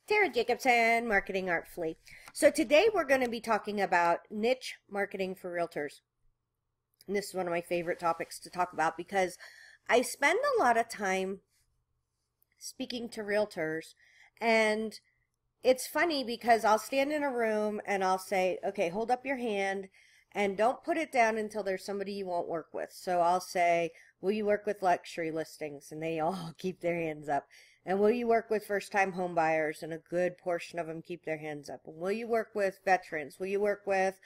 Tara Jacobson, Marketing Artfully. So today we're going to be talking about niche marketing for realtors. And this is one of my favorite topics to talk about because I spend a lot of time speaking to realtors, and it's funny because I'll stand in a room and I'll say, okay, hold up your hand and don't put it down until there's somebody you won't work with. So I'll say, will you work with luxury listings? And they all keep their hands up. And will you work with first-time home buyers? And a good portion of them keep their hands up. And will you work with veterans? Will you work with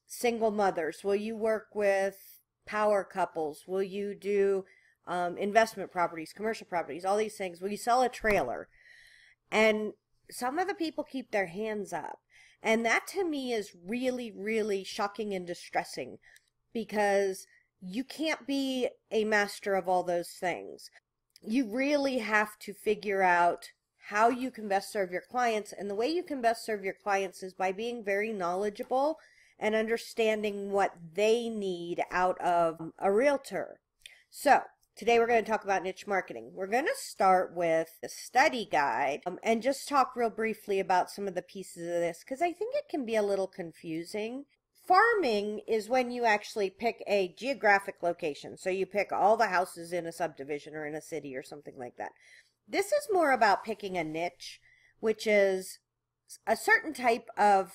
single mothers? Will you work with power couples? Will you do investment properties, commercial properties, all these things? Will you sell a trailer? And some of the people keep their hands up. And that to me is really, really shocking and distressing because you can't be a master of all those things. You really have to figure out how you can best serve your clients. And the way you can best serve your clients is by being very knowledgeable and understanding what they need out of a realtor. So today we're going to talk about niche marketing. We're going to start with the study guide and just talk real briefly about some of the pieces of this because I think it can be a little confusing. Farming is when you actually pick a geographic location. So you pick all the houses in a subdivision or in a city or something like that. This is more about picking a niche, which is a certain type of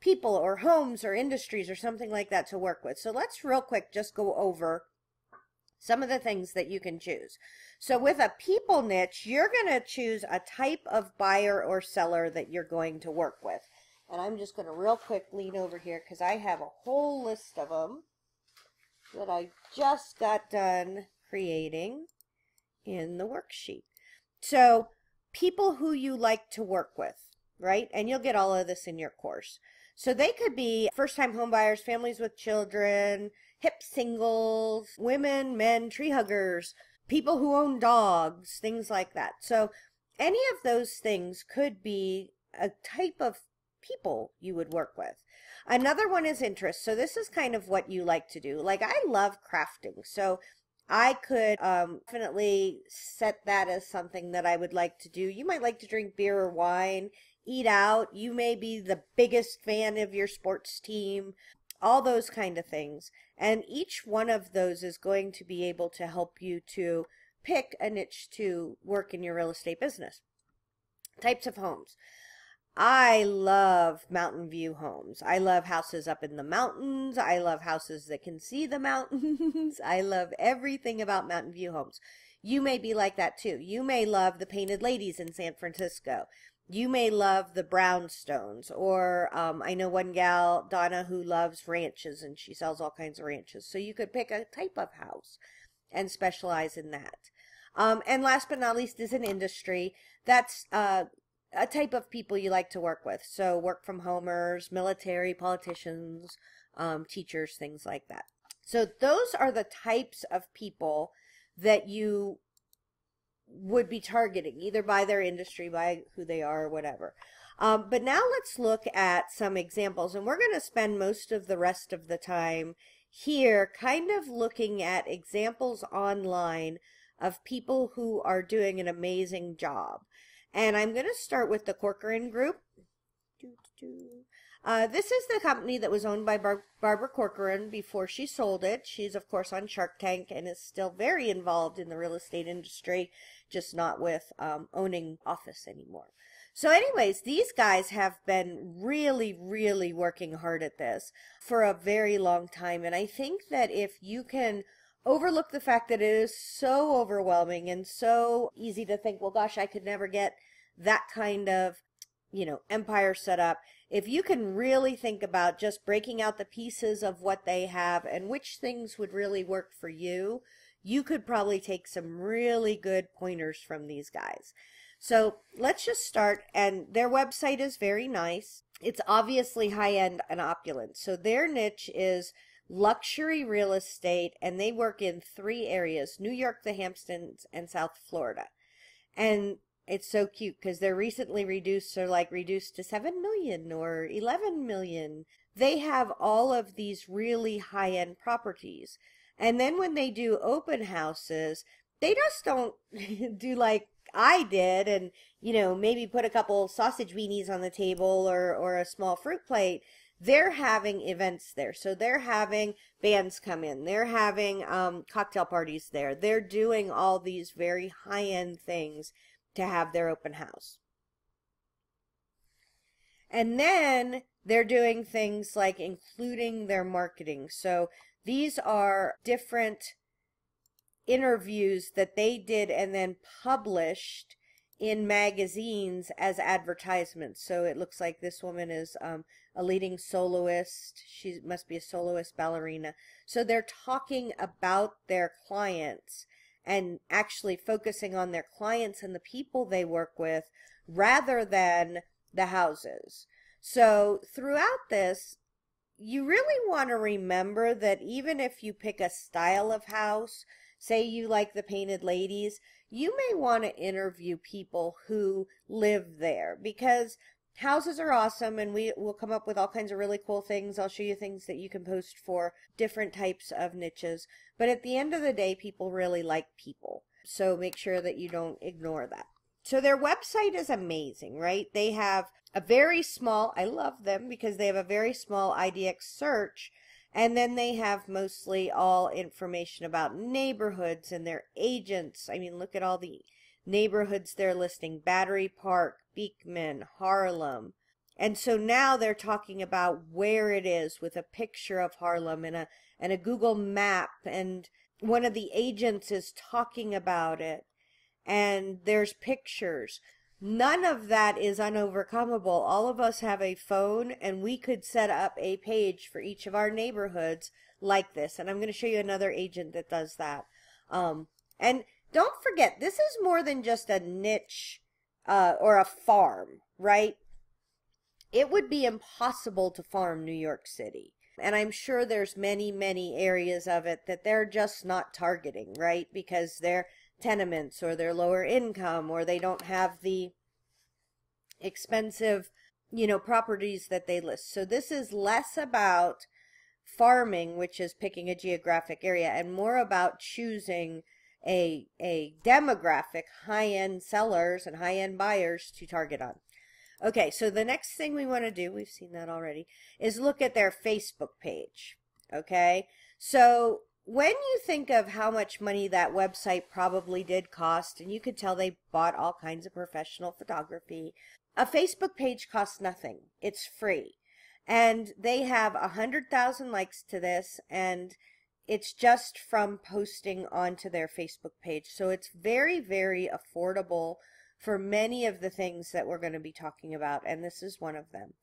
people or homes or industries or something like that to work with. So let's real quick just go over some of the things that you can choose. So with a people niche, you're going to choose a type of buyer or seller that you're going to work with. And I'm just going to real quick lean over here because I have a whole list of them that I just got done creating in the worksheet. So people who you like to work with, right? And you'll get all of this in your course. So they could be first-time home buyers, families with children, hip singles, women, men, tree huggers, people who own dogs, things like that. So any of those things could be a type of people you would work with. Another one is interest. So this is kind of what you like to do. Like I love crafting. So I could definitely set that as something that I would like to do. You might like to drink beer or wine, eat out. You may be the biggest fan of your sports team, all those kind of things. And each one of those is going to be able to help you to pick a niche to work in your real estate business. Types of homes. I love mountain view homes. I love houses up in the mountains. I love houses that can see the mountains. I love everything about mountain view homes. You may be like that too. You may love the painted ladies in San Francisco. You may love the brownstones, or I know one gal, Donna, who loves ranches and she sells all kinds of ranches. So you could pick a type of house and specialize in that. And last but not least is an industry. That's a type of people you like to work with. So work from homers, military, politicians, teachers, things like that. So those are the types of people that you would be targeting, either by their industry, by who they are, or whatever. But now let's look at some examples, and we're going to spend most of the rest of the time here kind of looking at examples online of people who are doing an amazing job. And I'm going to start with the Corcoran Group. This is the company that was owned by Barbara Corcoran before she sold it. She's, of course, on Shark Tank and is still very involved in the real estate industry, just not with owning office anymore. So anyways, these guys have been really, really working hard at this for a very long time. And I think that if you can overlook the fact that it is so overwhelming and so easy to think, well, gosh, I could never get that kind of, empire set up. If you can really think about just breaking out the pieces of what they have and which things would really work for you, you could probably take some really good pointers from these guys. So let's just start, and their website is very nice. It's obviously high-end and opulent. So their niche is luxury real estate, and they work in 3 areas: New York, the Hamptons, and South Florida. And it's so cute because they're recently reduced to 7 million or 11 million. They have all of these really high-end properties. And then when they do open houses, they just don't do like I did, and maybe put a couple sausage weenies on the table or a small fruit plate. They're having events there. So they're having bands come in. They're having cocktail parties there. They're doing all these very high-end things to have their open house. And then they're doing things like including their marketing. So these are different interviews that they did and then published in magazines as advertisements. So it looks like this woman is a leading soloist. She must be a soloist ballerina. So they're talking about their clients and actually focusing on their clients and the people they work with rather than the houses. So throughout this, you really want to remember that even if you pick a style of house, say you like the painted ladies, you may want to interview people who live there, because houses are awesome and we will come up with all kinds of really cool things. I'll show you things that you can post for different types of niches. But at the end of the day, people really like people. So make sure that you don't ignore that. So their website is amazing, right? They have a very small, I love them because they have a very small IDX search. And then they have mostly all information about neighborhoods and their agents. I mean, look at all the neighborhoods they're listing. Battery Park, Beekman, Harlem. And so now they're talking about where it is with a picture of Harlem and a Google map. And one of the agents is talking about it. And there's pictures. None of that is unovercomable. All of us have a phone and we could set up a page for each of our neighborhoods like this. And I'm going to show you another agent that does that. And don't forget, this is more than just a niche or a farm, right? It would be impossible to farm New York City. And I'm sure there's many, many areas of it that they're just not targeting, right? Because they're tenements or they're lower income or they don't have the expensive, properties that they list. So this is less about farming, which is picking a geographic area, and more about choosing a demographic, high-end sellers and high-end buyers to target on. Okay, so the next thing we want to do, we've seen that already, is look at their Facebook page. Okay, so when you think of how much money that website probably did cost, and you could tell they bought all kinds of professional photography, a Facebook page costs nothing. It's free. And they have 100,000 likes to this, and it's just from posting onto their Facebook page. So it's very, very affordable for many of the things that we're going to be talking about, and this is one of them.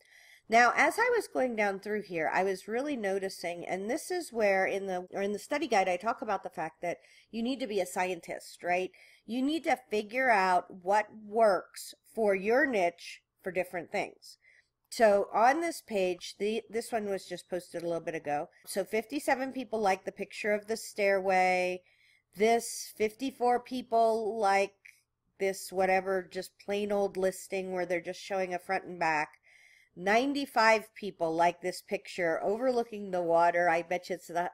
Now, as I was going down through here, I was really noticing, and this is where in the study guide I talk about the fact that you need to be a scientist, right? You need to figure out what works for your niche for different things. So on this page, this one was just posted a little bit ago. So 57 people like the picture of the stairway. This 54 people like this whatever, just plain old listing where they're just showing a front and back. 95 people like this picture overlooking the water. I bet you it's the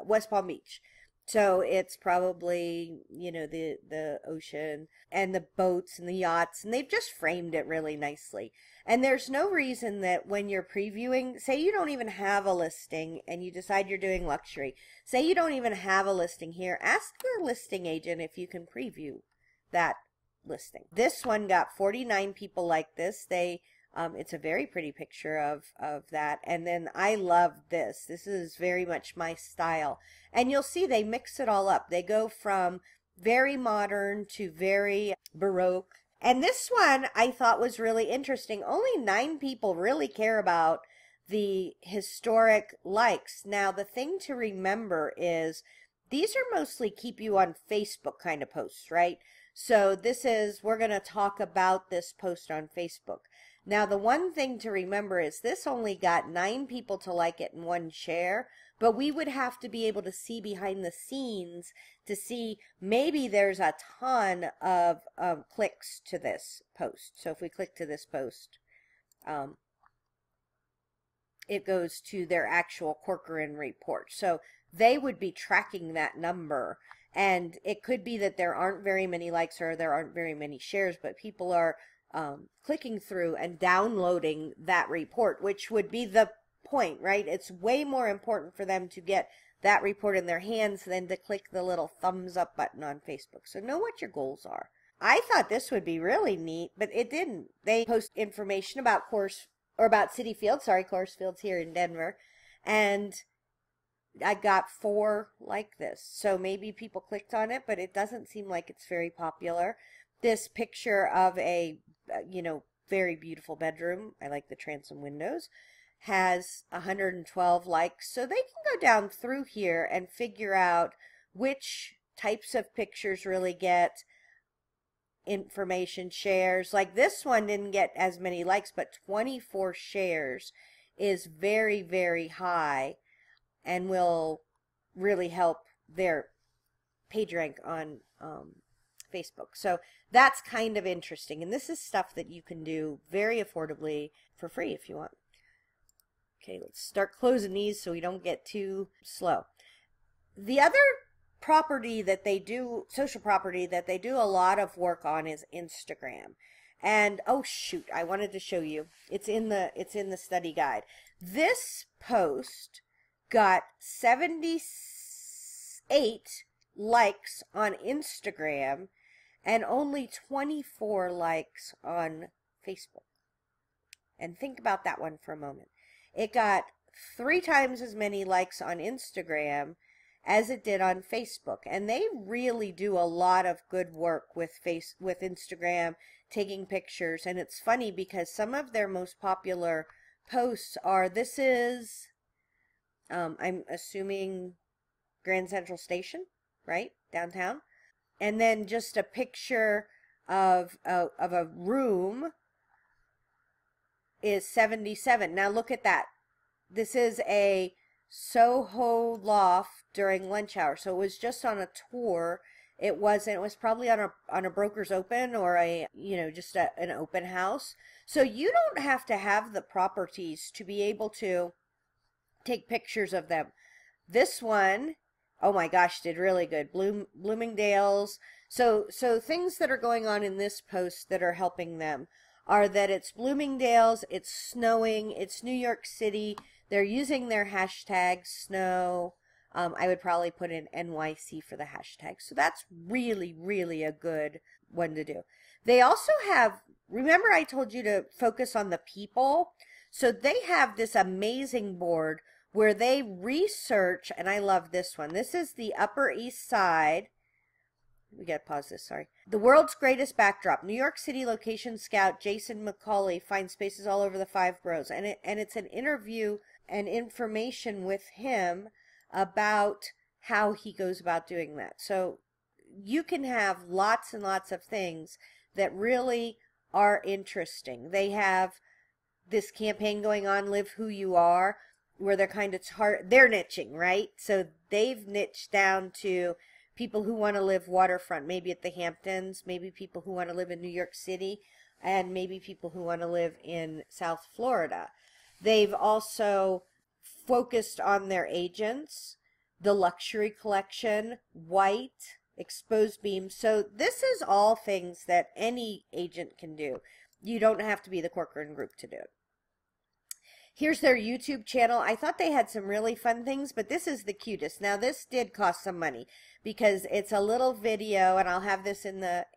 West Palm Beach. So it's probably, the ocean and the boats and the yachts, and they've just framed it really nicely. And there's no reason that when you're previewing, say you don't even have a listing and you decide you're doing luxury, say you don't even have a listing here, ask your listing agent if you can preview that listing. This one got 49 people like this. It's a very pretty picture of that. And then I love this. This is very much my style. And you'll see they mix it all up. They go from very modern to very Baroque. And this one I thought was really interesting. Only 9 people really care about the historic likes. Now, the thing to remember is these are mostly keep you on Facebook kind of posts, right? So we're going to talk about this post on Facebook. Now, the one thing to remember is this only got 9 people to like it and 1 share, but we would have to be able to see behind the scenes to see maybe there's a ton of clicks to this post. So if we click to this post, it goes to their actual Corcoran report. So they would be tracking that number. And it could be that there aren't very many likes or there aren't very many shares, but people are clicking through and downloading that report, which would be the point, right? It's way more important for them to get that report in their hands than to click the little thumbs up button on Facebook. So know what your goals are. I thought this would be really neat, but it didn't. They post information about Citi Field, Coors Field's here in Denver, and I got 4 like this. So maybe people clicked on it, but it doesn't seem like it's very popular. This picture of a, very beautiful bedroom, I like the transom windows, has 112 likes. So they can go down through here and figure out which types of pictures really get information shares. Like this one didn't get as many likes, but 24 shares is very, very high and will really help their page rank on Facebook. So that's kind of interesting. And this is stuff that you can do very affordably for free if you want. Okay, let's start closing these so we don't get too slow. The other property that they do, social property that they do a lot of work on, is Instagram. And oh shoot, I wanted to show you. It's in the study guide. This post got 78 likes on Instagram and only 24 likes on Facebook. And think about that one for a moment. It got 3 times as many likes on Instagram as it did on Facebook. And they really do a lot of good work with Instagram, taking pictures. And it's funny because some of their most popular posts are, this is, I'm assuming Grand Central Station, right? Downtown. And then just a picture of a room is 77. Now look at that. This is a Soho loft during lunch hour. So it was just on a tour. It was probably on a broker's open or a, just an open house. So you don't have to have the properties to be able to take pictures of them. This one, oh my gosh, did really good. Bloomingdale's. So things that are going on in this post that are helping them are that it's Bloomingdale's, it's snowing, it's New York City. They're using their hashtag snow. I would probably put in NYC for the hashtag. So that's really, really a good one to do. They also have, remember I told you to focus on the people? So they have this amazing board where they research, and I love this one. This is the Upper East Side. We got to pause this, sorry. The world's greatest backdrop. New York City location scout Jason McCauley finds spaces all over the 5 boroughs. And it's an interview and information with him about how he goes about doing that. So you can have lots and lots of things that really are interesting. They have this campaign going on, Live Who You Are, where they're kind of they're niching, right? So they've niched down to people who want to live waterfront, maybe at the Hamptons, maybe people who want to live in New York City, and maybe people who want to live in South Florida. They've also focused on their agents, the luxury collection, white, exposed beams. So this is all things that any agent can do. You don't have to be the Corcoran Group to do it. Here's their YouTube channel. I thought they had some really fun things, but this is the cutest. Now this did cost some money because it's a little video, and I'll have this in the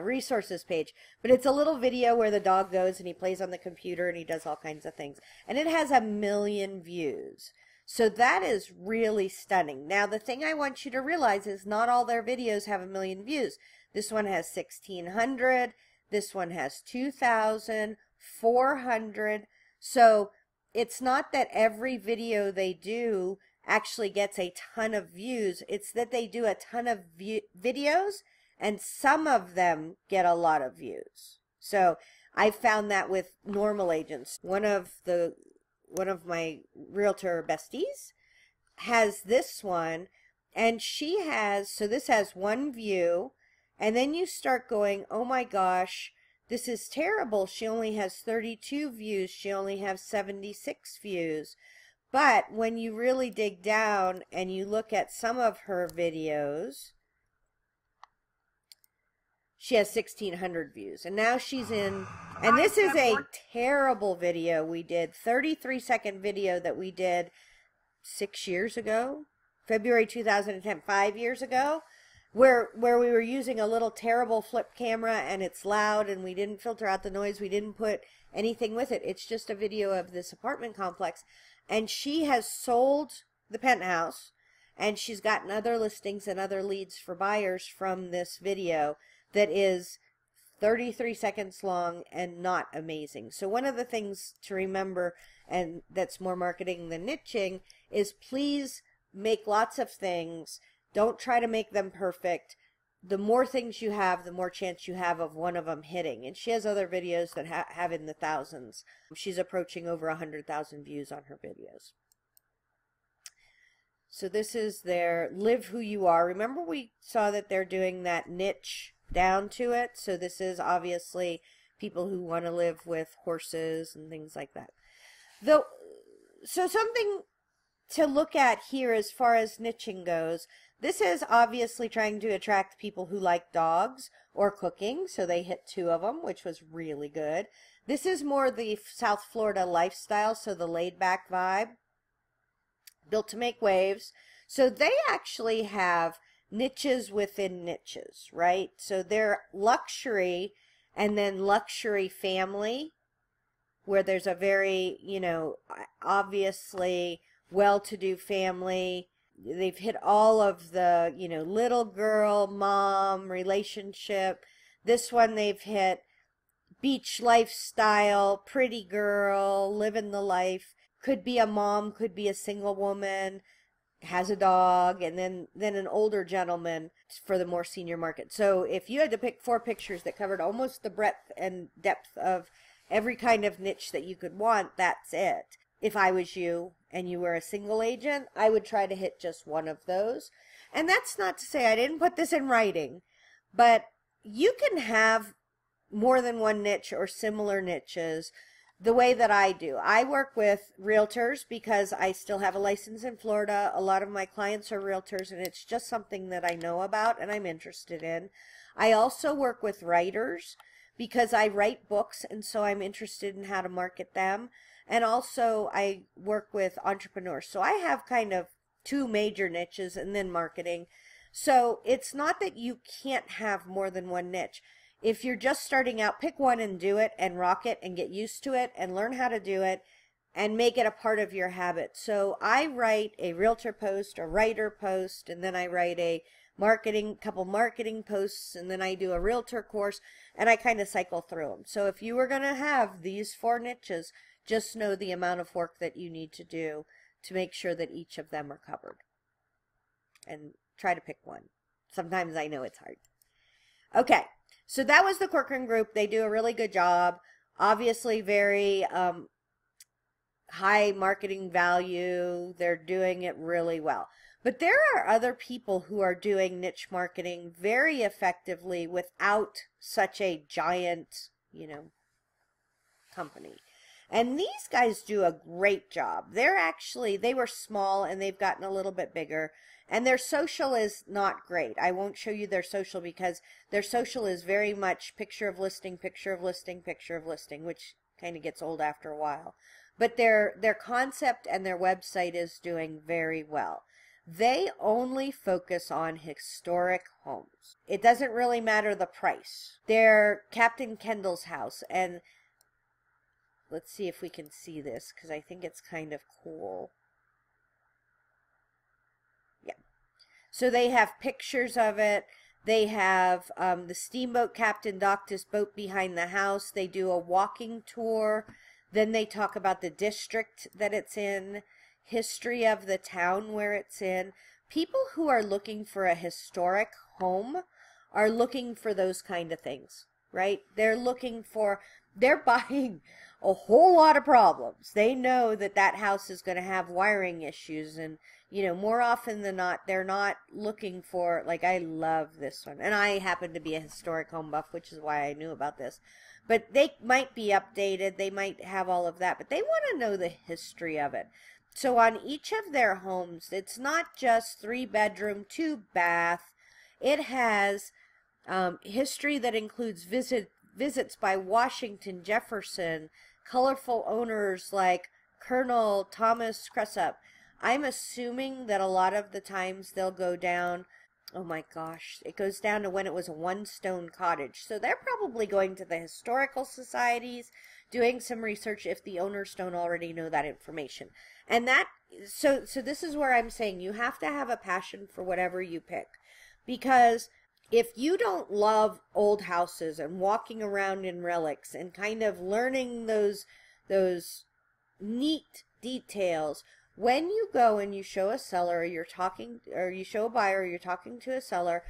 resources page, but it's a little video where the dog goes and he plays on the computer and he does all kinds of things, and it has 1 million views. So that is really stunning. Now the thing I want you to realize is not all their videos have 1 million views. This one has 1,600. This one has 2,400. So it's not that every video they do actually gets a ton of views. It's that they do a ton of videos, and some of them get a lot of views. So I found that with normal agents. One of my realtor besties has this one, and she has, so this has 1 view, and then you start going, oh my gosh, this is terrible. She only has 32 views. She only has 76 views. But when you really dig down and you look at some of her videos, she has 1,600 views. And now she's in, and this is a terrible video we did, 33-second video that we did 6 years ago, February 2010, 5 years ago, where we were using a little terrible flip camera and it's loud and we didn't filter out the noise. We didn't put anything with it. It's just a video of this apartment complex. And she has sold the penthouse and she's gotten other listings and other leads for buyers from this video that is 33 seconds long and not amazing. So one of the things to remember, and that's more marketing than niching, is please make lots of things. Don't try to make them perfect. The more things you have, the more chance you have of one of them hitting. And she has other videos that have in the thousands. She's approaching over 100,000 views on her videos. So this is their Live Who You Are. Remember we saw that they're doing that niche down to it. So this is obviously people who want to live with horses and things like that. So something to look at here as far as niching goes, this is obviously trying to attract people who like dogs or cooking, so they hit 2 of them, which was really good. This is more the South Florida lifestyle, so the laid-back vibe, built to make waves. So they actually have niches within niches, right? So they're luxury and then luxury family, where there's a very, you know, obviously well-to-do family. They've hit all of the, you know, little girl, mom, relationship. This one they've hit beach lifestyle, pretty girl, living the life. Could be a mom, could be a single woman, has a dog, and then an older gentleman for the more senior market. So if you had to pick 4 pictures that covered almost the breadth and depth of every kind of niche that you could want, that's it. If I was you and you were a single agent, I would try to hit just one of those. And that's not to say I didn't put this in writing, but you can have more than one niche or similar niches the way that I do. I work with realtors because I still have a license in Florida. A lot of my clients are realtors, and it's just something that I know about and I'm interested in. I also work with writers because I write books, and so I'm interested in how to market them. And also I work with entrepreneurs. So I have kind of 2 major niches and then marketing. So it's not that you can't have more than one niche. If you're just starting out, pick one and do it and rock it and get used to it and learn how to do it and make it a part of your habit. So I write a realtor post, a writer post, and then I write a couple marketing posts, and then I do a realtor course, and I kind of cycle through them. So if you were going to have these 4 niches, just know the amount of work that you need to do to make sure that each of them are covered. And try to pick one. Sometimes I know it's hard. Okay, so that was the Corcoran Group. They do a really good job. Obviously very high marketing value. They're doing it really well. But there are other people who are doing niche marketing very effectively without such a giant, you know, company. And these guys do a great job. They were small and they've gotten a little bit bigger. And their social is not great. I won't show you their social because their social is very much picture of listing, picture of listing, picture of listing, which kind of gets old after a while. But their concept and their website is doing very well. They only focus on historic homes. It doesn't really matter the price. They're Captain Kendall's house, and let's see if we can see this because I think it's kind of cool. Yeah. So they have pictures of it. They have the steamboat captain docked his boat behind the house. They do a walking tour. Then they talk about the district that it's in, history of the town where it's in. People who are looking for a historic home are looking for those kind of things, right? They're buying a whole lot of problems. They know that that house is going to have wiring issues, and you know, more often than not, they're not looking for, like, I love this one, and I happen to be a historic home buff, which is why I knew about this, but they might be updated, they might have all of that, but they want to know the history of it. So on each of their homes, it's not just 3-bedroom, 2-bath. It has history that includes visits by Washington, Jefferson, colorful owners like Colonel Thomas Cressup. I'm assuming that a lot of the times they'll go down, oh my gosh, it goes down to when it was a one-stone cottage. So they're probably going to the historical societies, doing some research if the owners don't already know that information. And so this is where I'm saying you have to have a passion for whatever you pick. Because if you don't love old houses and walking around in relics and kind of learning those neat details, when you go and you show a seller, or you show a buyer, or you're talking to a seller,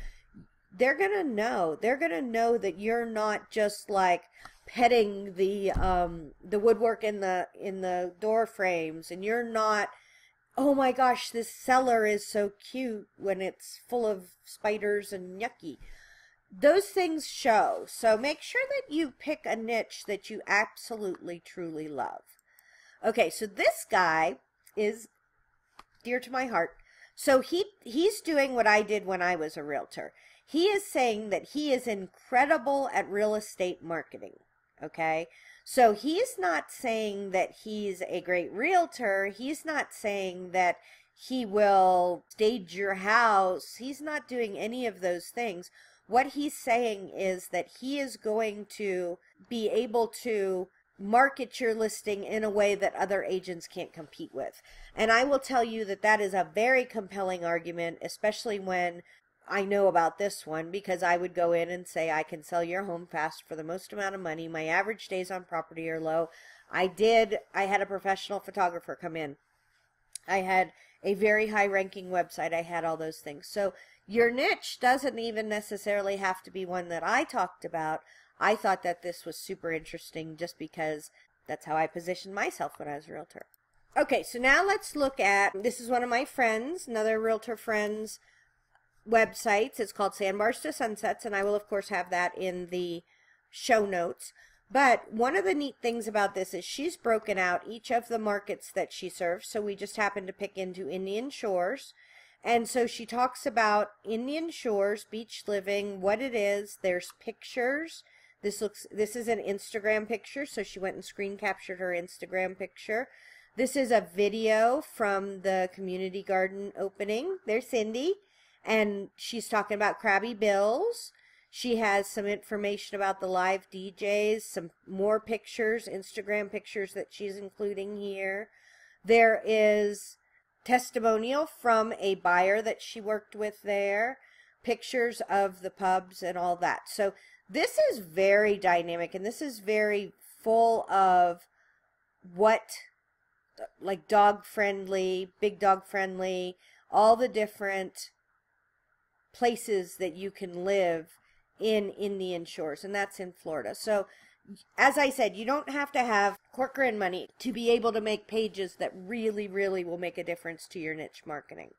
they're gonna know. They're gonna know that you're not just like petting the woodwork in the door frames, and you're not, oh my gosh, this cellar is so cute when it's full of spiders and yucky. Those things show. So make sure that you pick a niche that you absolutely, truly love. Okay, so this guy is dear to my heart. So he's doing what I did when I was a realtor. He is saying that he is incredible at real estate marketing. Okay? So he's not saying that he's a great realtor. He's not saying that he will stage your house. He's not doing any of those things. What he's saying is that he is going to be able to market your listing in a way that other agents can't compete with. And I will tell you that that is a very compelling argument, especially when I know about this one, because I would go in and say, I can sell your home fast for the most amount of money. My average days on property are low. I had a professional photographer come in. I had a very high ranking website. I had all those things. So your niche doesn't even necessarily have to be one that I talked about. I thought that this was super interesting just because that's how I positioned myself when I was a realtor. Okay, so now let's look at, this is one of my friends, another realtor friend's websites. It's called Sandbars to Sunsets, and I will of course have that in the show notes. But one of the neat things about this is she's broken out each of the markets that she serves. So we just happened to pick into Indian Shores. And so she talks about Indian Shores, beach living, what it is. There's pictures. This is an Instagram picture, so she went and screen captured her Instagram picture. This is a video from the community garden opening. There's Cindy, and she's talking about Krabby Bills. She has some information about the live DJs, some more pictures, Instagram pictures that she's including here. There is testimonial from a buyer that she worked with there, pictures of the pubs and all that. So this is very dynamic, and this is very full of what, like dog friendly, big dog friendly, all the different places that you can live in Indian Shores, and that's in Florida. So as I said, you don't have to have Corcoran money to be able to make pages that really, really will make a difference to your niche marketing.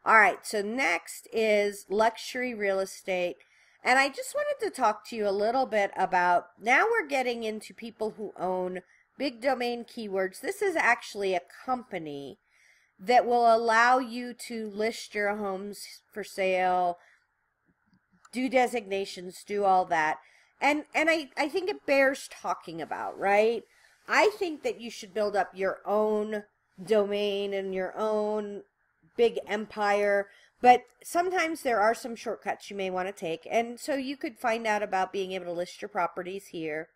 All right, so next is luxury real estate. And I just wanted to talk to you a little bit about, now we're getting into people who own big domain keywords. This is actually a company that will allow you to list your homes for sale, do designations, do all that. And I think it bears talking about, right? I think that you should build up your own domain and your own big empire. But sometimes there are some shortcuts you may want to take. And so you could find out about being able to list your properties here.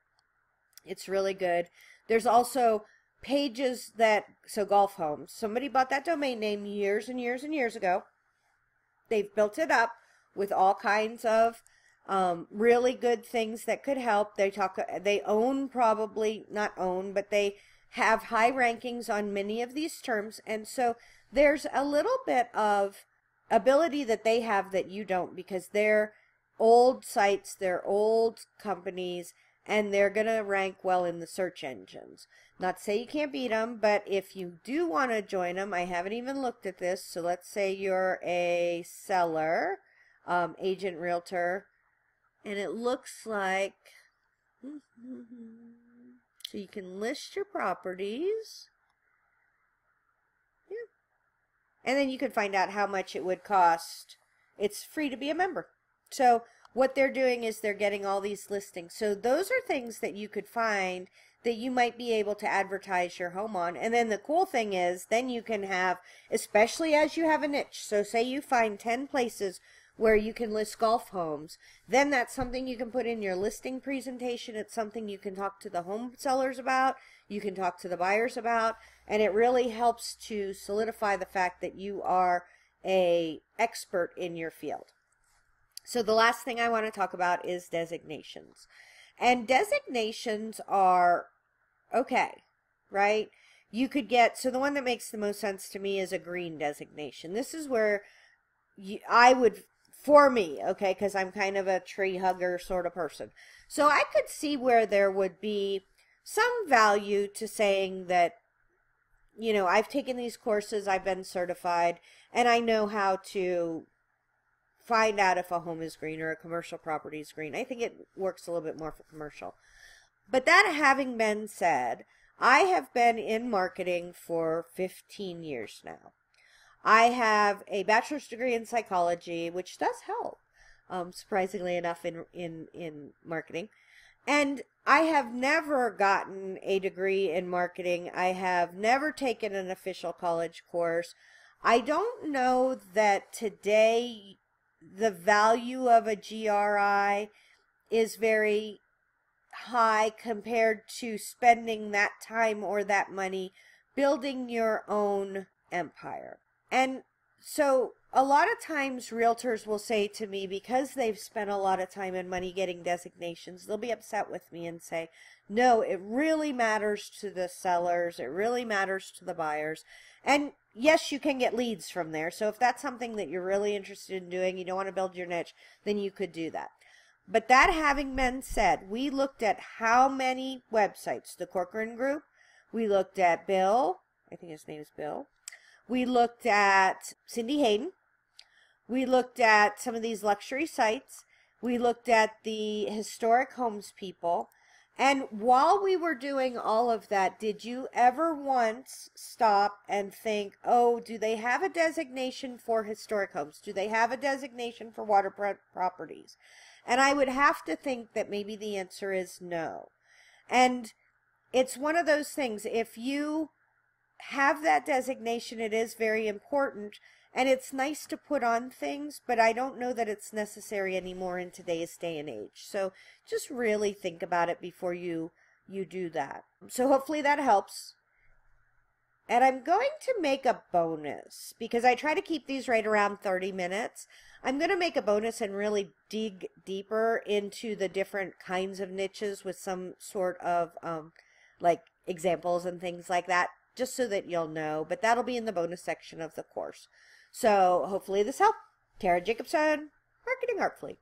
It's really good. There's also pages that, so Golf Homes. Somebody bought that domain name years and years and years ago. They've built it up with all kinds of really good things that could help. They own, probably not own, but they have high rankings on many of these terms. And so there's a little bit of ability that they have that you don't, because they're old sites, they're old companies, and they're going to rank well in the search engines. Not to say you can't beat them, but if you do want to join them, I haven't even looked at this. So let's say you're a seller, agent, realtor, and it looks like, so you can list your properties. and then you can find out how much it would cost. It's free to be a member. So what they're doing is they're getting all these listings. So those are things that you could find that you might be able to advertise your home on. And then the cool thing is then you can have, especially as you have a niche. So say you find 10 places where you can list golf homes, then that's something you can put in your listing presentation. It's something you can talk to the home sellers about, you can talk to the buyers about, and it really helps to solidify the fact that you are an expert in your field. So the last thing I want to talk about is designations. And designations are okay, right? You could get, so the one that makes the most sense to me is a green designation. This is where I would, for me, okay, because I'm kind of a tree hugger sort of person. So I could see where there would be some value to saying that, you know, I've taken these courses, I've been certified, and I know how to find out if a home is green or a commercial property is green. I think it works a little bit more for commercial. But that having been said, I have been in marketing for 15 years now. I have a bachelor's degree in psychology, which does help, surprisingly enough, in marketing. And I have never gotten a degree in marketing. I have never taken an official college course. I don't know that today the value of a GRI is very high compared to spending that time or that money building your own empire. And so a lot of times realtors will say to me, because they've spent a lot of time and money getting designations, they'll be upset with me and say, no, it really matters to the sellers. It really matters to the buyers. And yes, you can get leads from there. So if that's something that you're really interested in doing, you don't want to build your niche, then you could do that. But that having been said, we looked at how many websites, the Corcoran Group, we looked at Bill, I think his name is Bill, we looked at Cindy Hayden, we looked at some of these luxury sites, we looked at the historic homes people, and while we were doing all of that, did you ever once stop and think, oh, do they have a designation for historic homes? Do they have a designation for waterfront properties? And I would have to think that maybe the answer is no. And it's one of those things, if you have that designation, it is very important, and it's nice to put on things, but I don't know that it's necessary anymore in today's day and age. So just really think about it before you do that. So hopefully that helps. And I'm going to make a bonus because I try to keep these right around 30 minutes. I'm going to make a bonus and really dig deeper into the different kinds of niches with some sort of like examples and things like that, just so that you'll know. But that'll be in the bonus section of the course. So hopefully this helped. Tara Jacobson, Marketing Artfully.